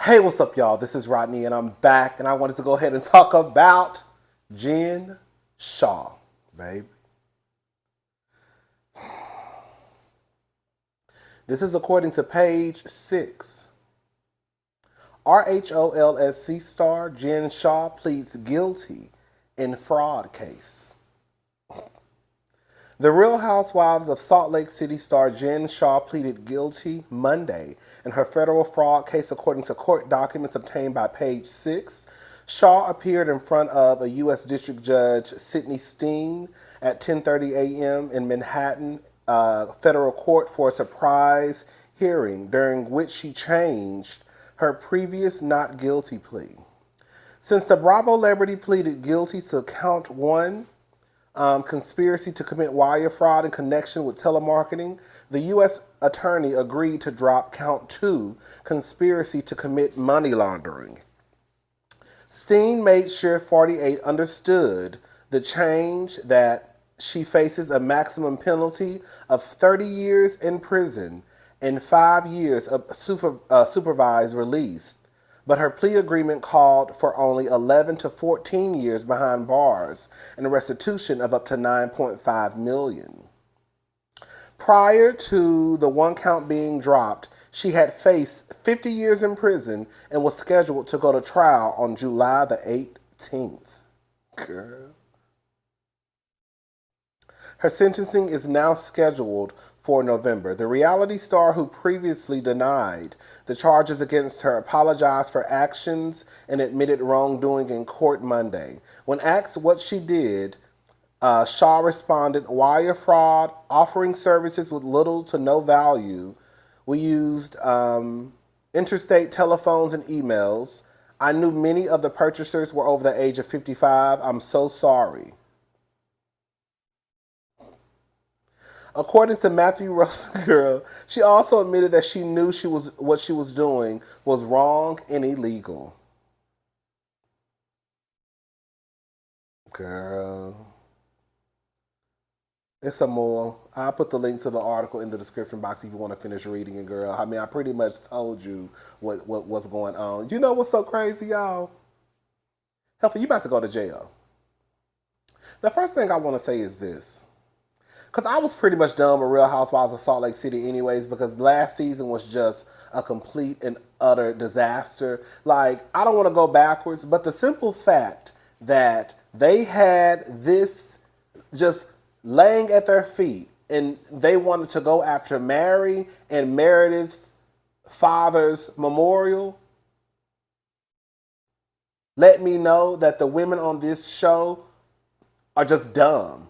Hey, what's up, y'all? This is Rodney, and I'm back, and I wanted to go ahead and talk about Jen Shah, babe. This is according to page 6. RHOLSC star Jen Shah pleads guilty in fraud case. The Real Housewives of Salt Lake City star Jen Shah pleaded guilty Monday in her federal fraud case, according to court documents obtained by Page 6. Shah appeared in front of a U.S. District Judge Sidney Steen at 10:30 a.m. in Manhattan federal court for a surprise hearing, during which she changed her previous not guilty plea. Since the Bravo celebrity pleaded guilty to count one, conspiracy to commit wire fraud in connection with telemarketing, the U.S. attorney agreed to drop count 2, conspiracy to commit money laundering. Steen made sure 48 understood the change, that she faces a maximum penalty of 30 years in prison and 5 years of supervised release, but her plea agreement called for only 11 to 14 years behind bars and a restitution of up to $9.5 million. Prior to the one count being dropped, she had faced 50 years in prison and was scheduled to go to trial on July the 18th. Girl. Her sentencing is now scheduled for November. The reality star, who previously denied the charges against her, apologized for actions and admitted wrongdoing in court Monday. When asked what she did, Shah responded, "Wire fraud, offering services with little to no value. We used interstate telephones and emails. I knew many of the purchasers were over the age of 55. I'm so sorry." According to Matthew Russell Girl, she also admitted that she knew what she was doing was wrong and illegal. Girl. It's some more. I'll put the link to the article in the description box if you want to finish reading it, girl. I mean, I pretty much told you what's going on. You know what's so crazy, y'all? Helper, you about to go to jail. The first thing I want to say is this. Because I was pretty much done with Real Housewives of Salt Lake City anyways, because last season was just a complete and utter disaster. Like, I don't want to go backwards, but the simple fact that they had this just laying at their feet and they wanted to go after Mary and Meredith's father's memorial let me know that the women on this show are just dumb.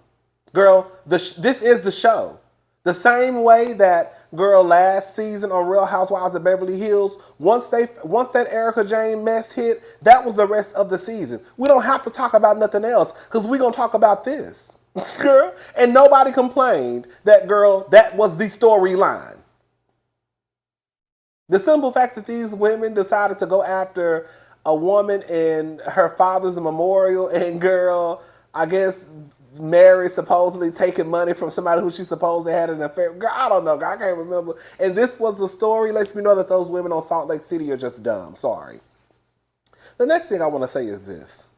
Girl, this is the show. The same way that, girl, last season on Real Housewives of Beverly Hills, once that Erica Jane mess hit, that was the rest of the season. We don't have to talk about nothing else because we're going to talk about this. Girl, and nobody complained that, girl, that was the storyline. The simple fact that these women decided to go after a woman in her father's memorial, and, girl, I guess Mary supposedly taking money from somebody who she supposedly had an affair. Girl, I don't know. Girl, I can't remember. And this was the story. Lets me know that those women on Salt Lake City are just dumb. Sorry. The next thing I want to say is this.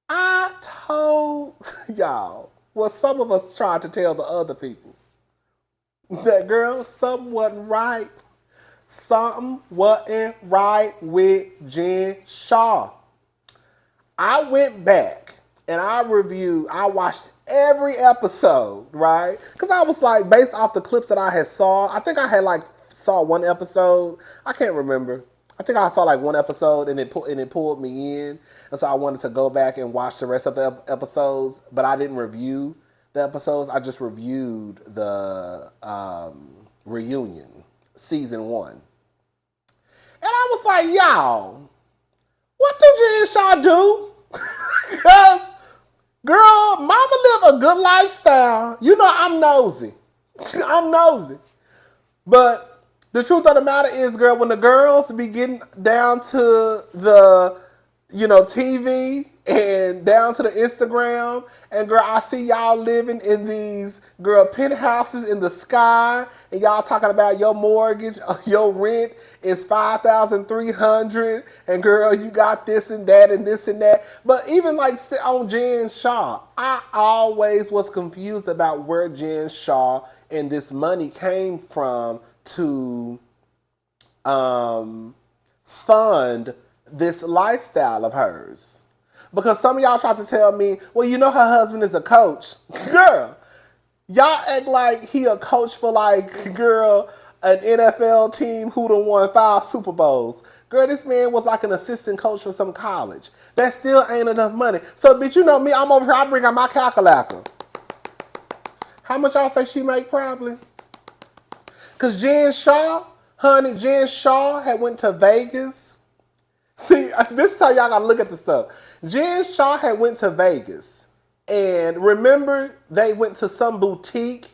I told y'all what some of us tried to tell the other people. That, girl, something wasn't right. Something wasn't right with Jen Shah. I went back and I watched every episode, right? Because I was like, based off the clips that I had saw, I think I had saw one episode. I can't remember. I think I saw one episode and it pulled me in. And so I wanted to go back and watch the rest of the episodes, but I didn't review the episodes. I just reviewed the reunion, season 1. And I was like, y'all, what did Jen Shah do? Because, girl, mama live a good lifestyle. You know I'm nosy. I'm nosy. But the truth of the matter is, girl, when the girls be getting down to the TV and down to the Instagram. And girl, I see y'all living in these girl penthouses in the sky, and y'all talking about your mortgage, your rent is 5,300, and girl, you got this and that and this and that. But even like on Jen Shah, I always was confused about where Jen Shah and this money came from to fund this lifestyle of hers. Because some of y'all tried to tell me, well, her husband is a coach. Girl, y'all act like he a coach for like, girl, an NFL team who done won 5 Super Bowls. Girl, this man was like an assistant coach for some college. That still ain't enough money. So, bitch, you know me, I'm over here, I bring out my calculator. How much y'all say she make probably? Because Jen Shah had went to Vegas. See, this is how y'all gotta look at the stuff. Jen Shah had went to Vegas. And remember, they went to some boutique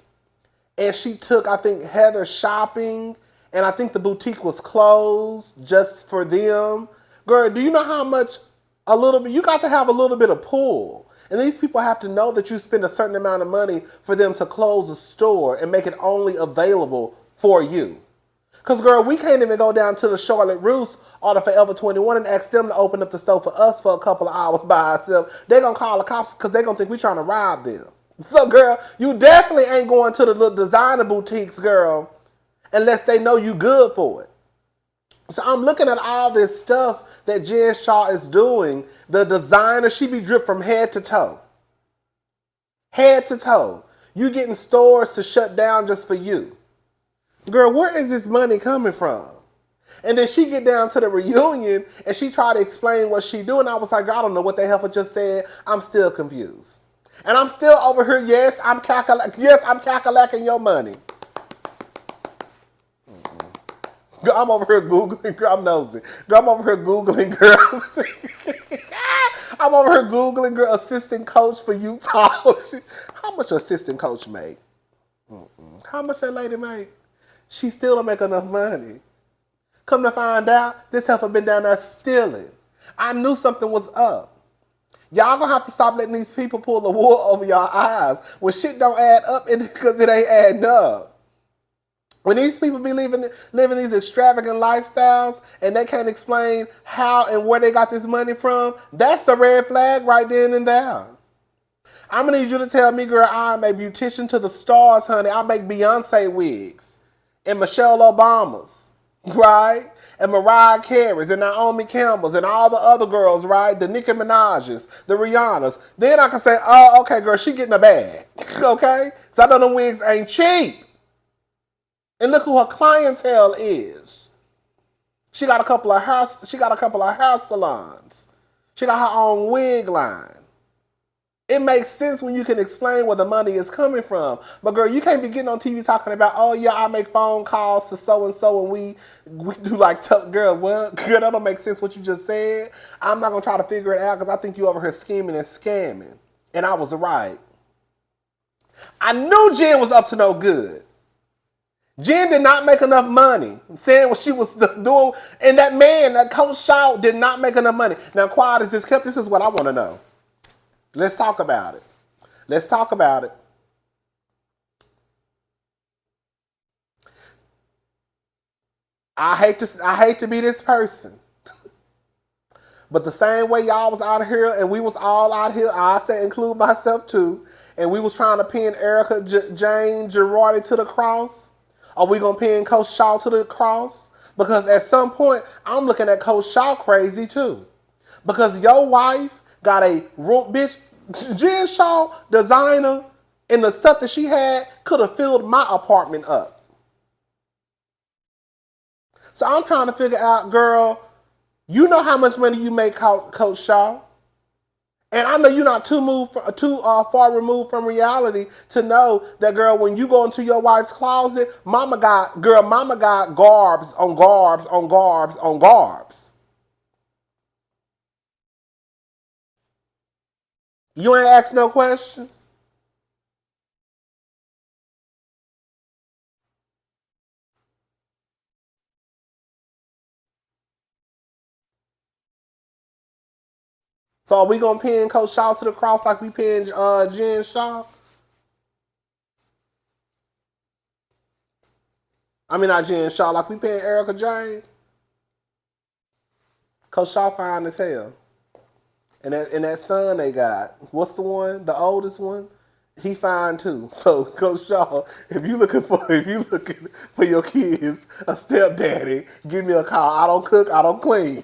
and she took, I think, Heather shopping. And I think the boutique was closed just for them. Girl, do you know how much you got to have a little bit of pull. And these people have to know that you spend a certain amount of money for them to close a store and make it only available for you. Because, girl, we can't even go down to the Charlotte Russe or the Forever 21 and ask them to open up the store for us for a couple of hours by ourselves. They're going to call the cops because they're going to think we're trying to rob them. So, girl, you definitely ain't going to the little designer boutiques, girl, unless they know you good for it. So I'm looking at all this stuff that Jen Shah is doing. The designer, she be dripped from head to toe. Head to toe. You getting stores to shut down just for you. Girl, where is this money coming from? And then she get down to the reunion and she tried to explain what she doing. I was like, girl, I don't know what the hell I just said. I'm still confused. And I'm still over here, yes, I'm calculating your money. Girl, I'm over here Googling, girl, I'm nosy. Girl, I'm over here Googling, girl. I'm over here Googling, girl, assistant coach for Utah. How much assistant coach make? How much that lady make? She still don't make enough money. Come to find out, this heifer been down there stealing. I knew something was up. Y'all gonna have to stop letting these people pull the wool over y'all eyes. When shit don't add up, because it ain't adding up. When these people be living these extravagant lifestyles and they can't explain how and where they got this money from, that's a red flag right then and there. I'm gonna need you to tell me, girl, I'm a beautician to the stars, honey. I make Beyonce wigs and Michelle Obama's, right? And Mariah Carey's and Naomi Campbell's and all the other girls, right? The Nicki Minaj's, the Rihanna's. Then I can say, oh, okay, girl, she getting a bag, okay? So I know the wigs ain't cheap. And look who her clientele is. She got a couple of hair salons. She got her own wig line. It makes sense when you can explain where the money is coming from. But girl, you can't be getting on TV talking about, oh yeah, I make phone calls to so and so and we do like, girl, what? Girl, that don't make sense what you just said. I'm not gonna try to figure it out because I think you over here scheming and scamming. And I was right. I knew Jen was up to no good. Jen did not make enough money saying what she was doing. And that man, that Coach Shah, did not make enough money. Now, quiet as this kept, this is what I want to know. Let's talk about it. Let's talk about it. I hate to be this person. But the same way y'all was out here and we was all out here, I say include myself too, and we was trying to pin Erica Jane Girardi to the cross. Are we going to pin Coach Shah to the cross? Because at some point, I'm looking at Coach Shah crazy too. Because your wife got a room, bitch, Jen Shah, designer, and the stuff that she had could have filled my apartment up. So I'm trying to figure out, girl, you know how much money you make, Coach Shah. And I know you're not too far removed from reality to know that, girl, when you go into your wife's closet, mama got garbs on garbs on garbs on garbs. You ain't ask no questions? So are we gonna pin Coach Shaw to the cross like we pinned Jen Shaw? I mean, not Jen Shaw, like we pinned Erica Jane. Coach Shaw fine as hell. And that son they got, what's the one? The oldest one? He fine too. So Coach Shaw, if you looking for your kids, a stepdaddy, give me a call. I don't cook, I don't clean.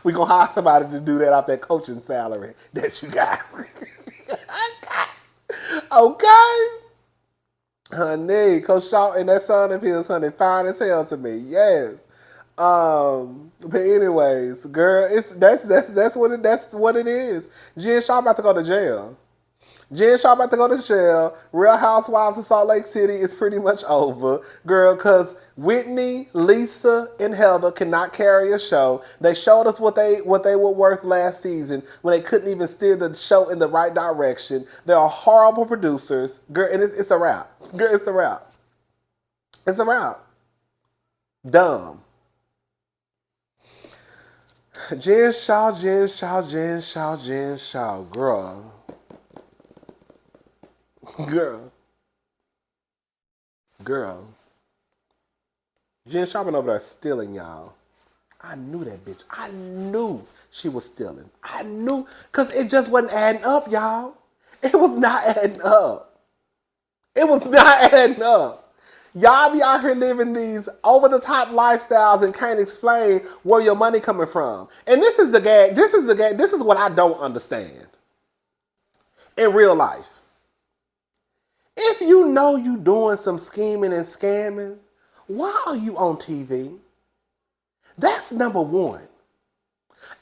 We gonna hire somebody to do that off that coaching salary that you got. Okay. Honey, Coach Shaw and that son of his, honey, fine as hell to me. Yes. But anyways, girl, that's what it is. Jen Shaw about to go to jail. Jen Shaw about to go to jail. Real Housewives of Salt Lake City is pretty much over, girl, because Whitney, Lisa, and Heather cannot carry a show. They showed us what they were worth last season when they couldn't even steer the show in the right direction. They are horrible producers, girl, and it's a wrap. Girl, it's a wrap. It's a wrap. Dumb. Jen Shaw, girl. Girl. Jen Shaw been over there stealing, y'all. I knew that bitch. I knew she was stealing. I knew, because it just wasn't adding up, y'all. It was not adding up. It was not adding up. Y'all be out here living these over-the-top lifestyles and can't explain where your money coming from. And this is the gag. This is what I don't understand. In real life. If you know you doing some scheming and scamming, why are you on TV? That's number one.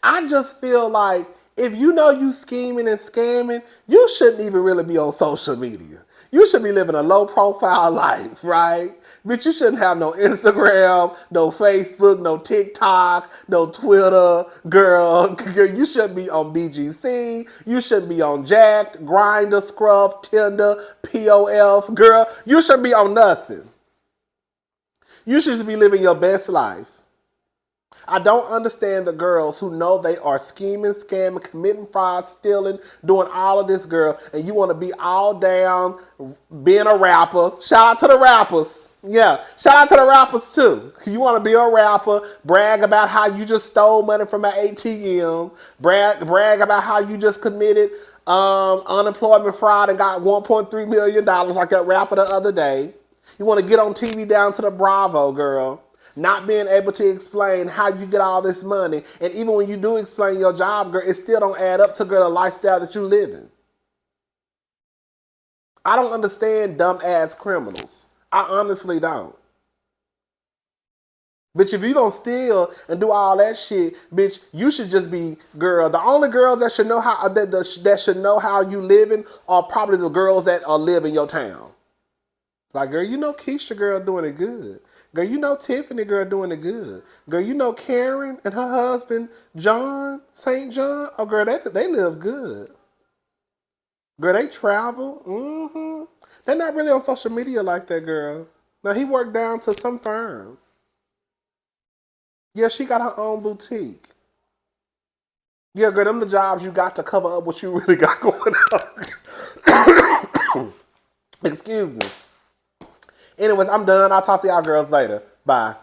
I just feel like if you know you scheming and scamming, you shouldn't even really be on social media. You should be living a low profile life, right? Bitch, you shouldn't have no Instagram, no Facebook, no TikTok, no Twitter, girl. You shouldn't be on BGC. You shouldn't be on Jacked, Grindr, Scruff, Tinder, POF, girl. You shouldn't be on nothing. You should be living your best life. I don't understand the girls who know they are scheming, scamming, committing fraud, stealing, doing all of this, girl, and you want to be all down being a rapper. Shout out to the rappers. Yeah, shout out to the rappers too. You want to be a rapper, brag about how you just stole money from an ATM, brag about how you just committed unemployment fraud and got $1.3 million like that rapper the other day. You want to get on TV down to the Bravo, girl. Not being able to explain how you get all this money. And even when you do explain your job, girl, it still don't add up to, girl, the lifestyle that you live in. I don't understand dumb ass criminals. I honestly don't. Bitch, if you gonna steal and do all that shit, bitch, you should just be, girl. The only girls that should know how that should know how you living are probably the girls that live in your town. Like, girl, you know Keisha girl doing it good. Girl, you know Tiffany girl doing it good. Girl, you know Karen and her husband, John, St. John. Oh, girl, they live good. Girl, they travel. Mm-hmm. They're not really on social media like that, girl. Now, he worked down to some firm. Yeah, she got her own boutique. Yeah, girl, them the jobs you got to cover up what you really got going on. Excuse me. Anyways, I'm done. I'll talk to y'all girls later. Bye.